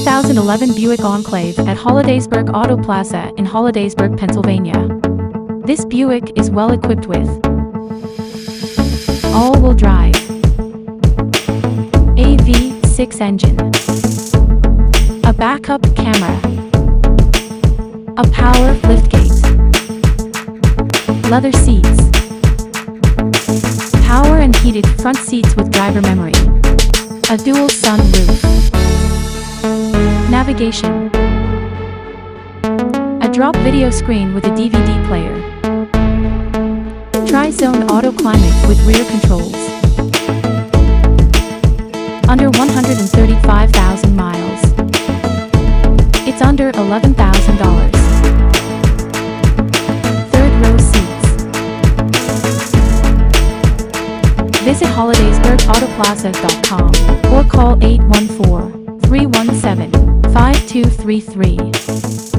2011 Buick Enclave at Hollidaysburg Auto Plaza in Hollidaysburg, Pennsylvania. This Buick is well equipped with all-wheel drive, V6 engine, a backup camera, a power liftgate, leather seats, power and heated front seats with driver memory, a dual sunroof, navigation, a drop video screen with a DVD player, tri-zone auto climate with rear controls, under 135,000 miles. It's under $11,000. Third row seats. Visit hollidaysburgautoplaza.com or call 814-317-5233.